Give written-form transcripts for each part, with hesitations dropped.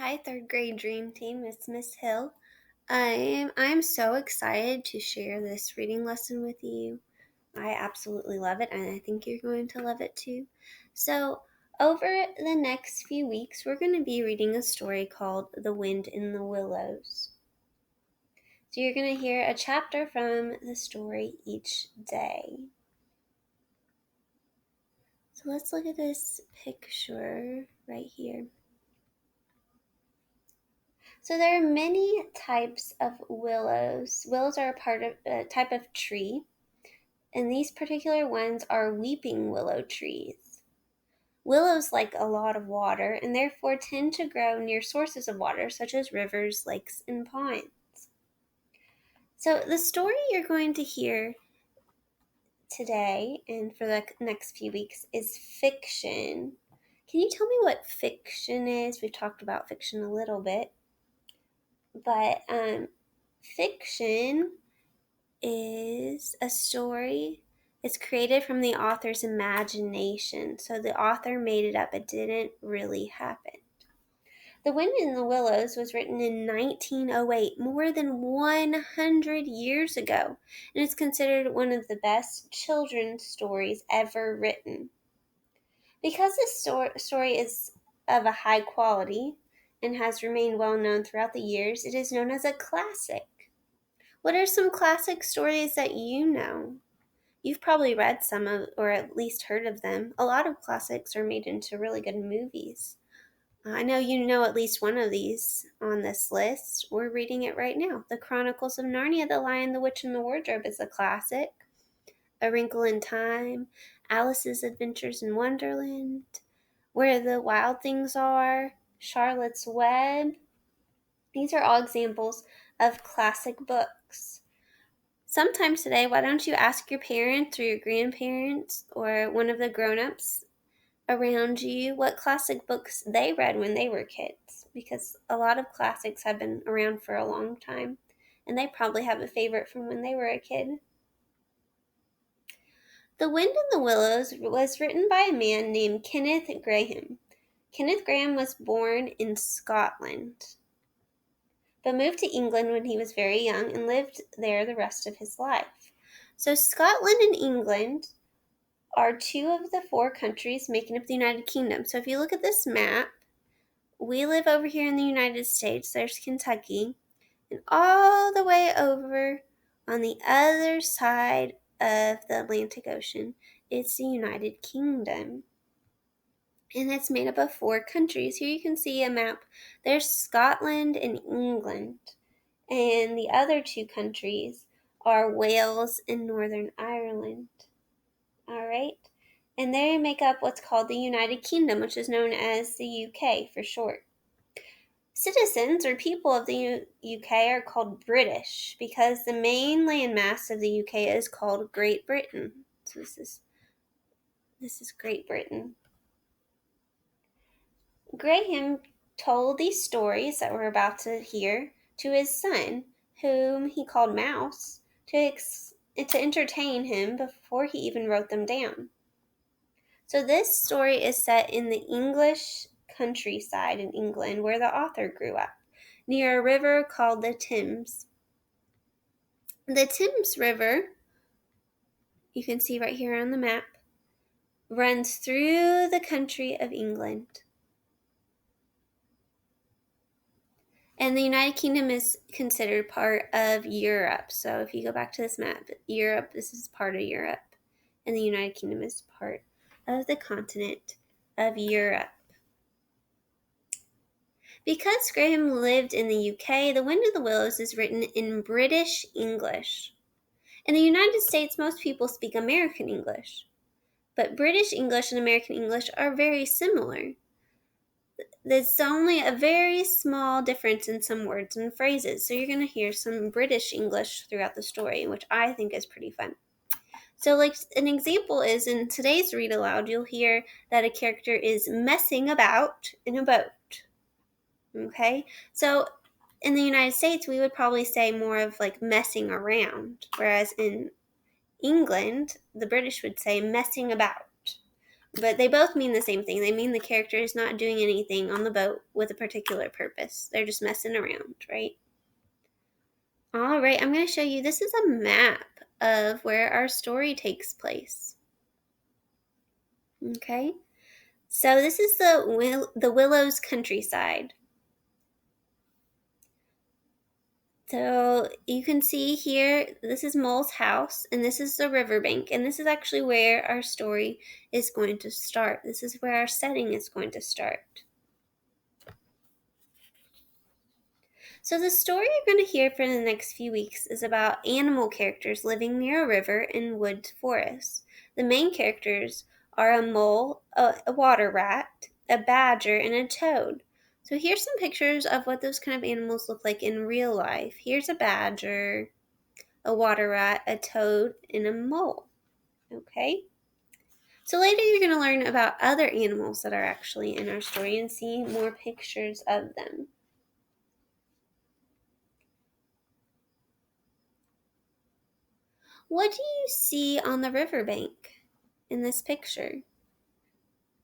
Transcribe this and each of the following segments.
Hi, third grade dream team. It's Miss Hill. I'm so excited to share this reading lesson with you. I absolutely love it, and I think you're going to love it too. So, over the next few weeks, we're going to be reading a story called The Wind in the Willows. So, you're going to hear a chapter from the story each day. So, let's look at this picture right here. So there are many types of willows. Willows are a type of tree, and these particular ones are weeping willow trees. Willows like a lot of water and therefore tend to grow near sources of water such as rivers, lakes, and ponds. So the story you're going to hear today and for the next few weeks is fiction. Can you tell me what fiction is? We've talked about fiction a little bit, but fiction is a story. It's created from the author's imagination. So the author made it up. It didn't really happen. The Wind in the Willows was written in 1908, more than 100 years ago, and is considered one of the best children's stories ever written. Because this story is of a high quality and has remained well known throughout the years, it is known as a classic. What are some classic stories that you know? You've probably read some of, or at least heard of them. A lot of classics are made into really good movies. I know you know at least one of these on this list. We're reading it right now. The Chronicles of Narnia, The Lion, the Witch, and the Wardrobe is a classic. A Wrinkle in Time, Alice's Adventures in Wonderland, Where the Wild Things Are, Charlotte's Web. These are all examples of classic books. Sometime today, why don't you ask your parents or your grandparents or one of the grown-ups around you what classic books they read when they were kids? Because a lot of classics have been around for a long time, and they probably have a favorite from when they were a kid. The Wind in the Willows was written by a man named Kenneth Grahame. Kenneth Grahame was born in Scotland, but moved to England when he was very young and lived there the rest of his life. So Scotland and England are two of the four countries making up the United Kingdom. So if you look at this map, we live over here in the United States. There's Kentucky. And all the way over on the other side of the Atlantic Ocean, it's the United Kingdom. And it's made up of four countries. Here you can see a map. There's Scotland and England. And the other two countries are Wales and Northern Ireland. All right. And they make up what's called the United Kingdom, which is known as the UK for short. Citizens or people of the UK are called British because the main landmass of the UK is called Great Britain. So this is Great Britain. Graham told these stories that we're about to hear to his son, whom he called Mouse, to entertain him before he even wrote them down. So this story is set in the English countryside in England where the author grew up, near a river called the Thames. The Thames River, you can see right here on the map, runs through the country of England. And the United Kingdom is considered part of Europe. So if you go back to this map, Europe, this is part of Europe. And the United Kingdom is part of the continent of Europe. Because Graham lived in the UK, The Wind of the Willows is written in British English. In the United States, most people speak American English. But British English and American English are very similar. There's only a very small difference in some words and phrases, so you're going to hear some British English throughout the story, which I think is pretty fun. So, like an example is in today's read aloud, you'll hear that a character is messing about in a boat. Okay? So, in the United States, we would probably say more of like messing around, whereas in England, the British would say messing about. But they both mean the same thing. They mean the character is not doing anything on the boat with a particular purpose. They're just messing around, right? All right, I'm going to show you. This is a map of where our story takes place. Okay, so this is the Willows Countryside. So you can see here, this is Mole's house, and this is the riverbank, and this is actually where our story is going to start. This is where our setting is going to start. So the story you're going to hear for the next few weeks is about animal characters living near a river in wood forests. The main characters are a mole, a water rat, a badger, and a toad. So here's some pictures of what those kind of animals look like in real life. Here's a badger, a water rat, a toad, and a mole. Okay? So later you're going to learn about other animals that are actually in our story and see more pictures of them. What do you see on the riverbank in this picture?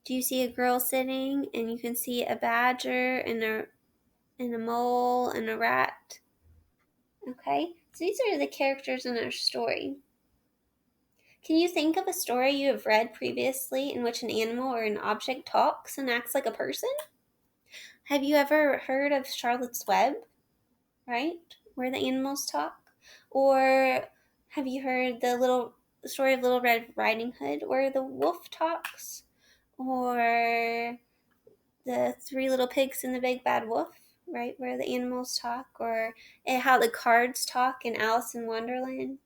Do you see a girl sitting and you can see a badger and a mole and a rat? Okay, so these are the characters in our story. Can you think of a story you have read previously in which an animal or an object talks and acts like a person? Have you ever heard of Charlotte's Web, right? Where the animals talk? Or have you heard the story of Little Red Riding Hood where the wolf talks? Or the Three Little Pigs and the Big Bad Wolf, right? Where the animals talk? Or how the cards talk in Alice in Wonderland?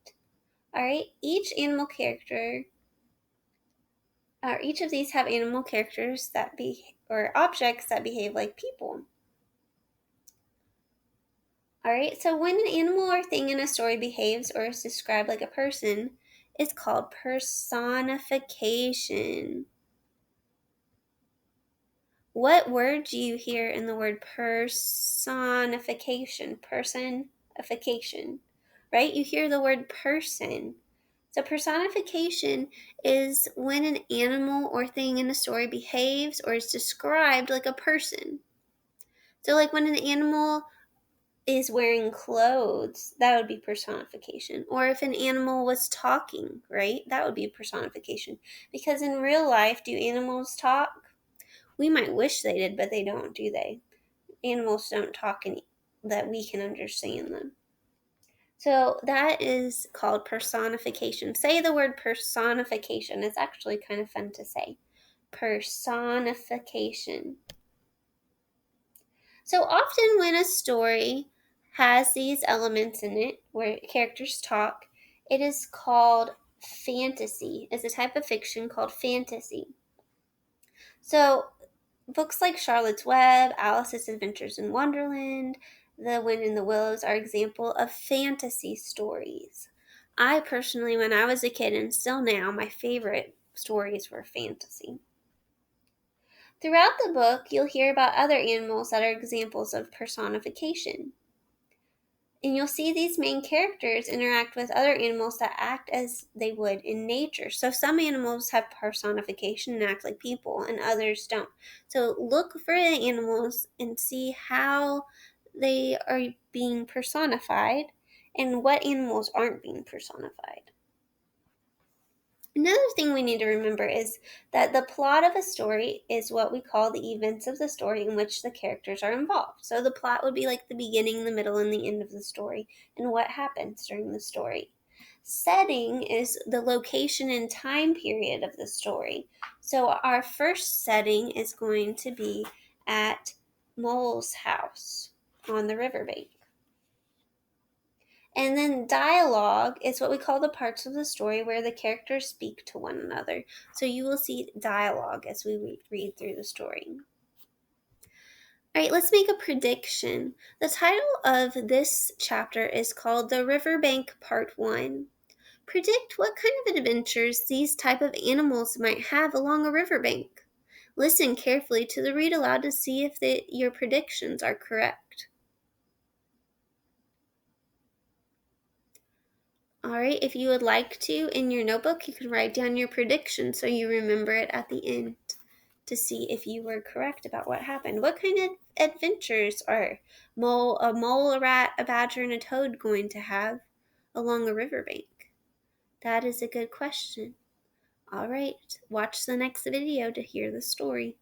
All right, each animal character, or each of these have animal characters or objects that behave like people. All right, so when an animal or thing in a story behaves or is described like a person, it's called personification. What word do you hear in the word personification? Personification, right? You hear the word person. So personification is when an animal or thing in a story behaves or is described like a person. So like when an animal is wearing clothes, that would be personification. Or if an animal was talking, right? That would be personification. Because in real life, do animals talk? We might wish they did, but they don't, do they? Animals don't talk that we can understand them. So that is called personification. Say the word personification. It's actually kind of fun to say. Personification. So often when a story has these elements in it where characters talk, it is called fantasy. It's a type of fiction called fantasy. So books like Charlotte's Web, Alice's Adventures in Wonderland, The Wind in the Willows are example of fantasy stories. I personally, when I was a kid and still now, my favorite stories were fantasy. Throughout the book, you'll hear about other animals that are examples of personification. And you'll see these main characters interact with other animals that act as they would in nature. So some animals have personification and act like people, and others don't. So look for the animals and see how they are being personified and what animals aren't being personified. Another thing we need to remember is that the plot of a story is what we call the events of the story in which the characters are involved. So the plot would be like the beginning, the middle, and the end of the story and what happens during the story. Setting is the location and time period of the story. So our first setting is going to be at Mole's house on the riverbank. And then dialogue is what we call the parts of the story where the characters speak to one another. So you will see dialogue as we read through the story. All right, let's make a prediction. The title of this chapter is called The Riverbank Part 1. Predict what kind of adventures these type of animals might have along a riverbank. Listen carefully to the read aloud to see if your predictions are correct. All right, if you would like to, in your notebook, you can write down your prediction so you remember it at the end to see if you were correct about what happened. What kind of adventures are a mole, a rat, a badger, and a toad going to have along a riverbank? That is a good question. All right, watch the next video to hear the story.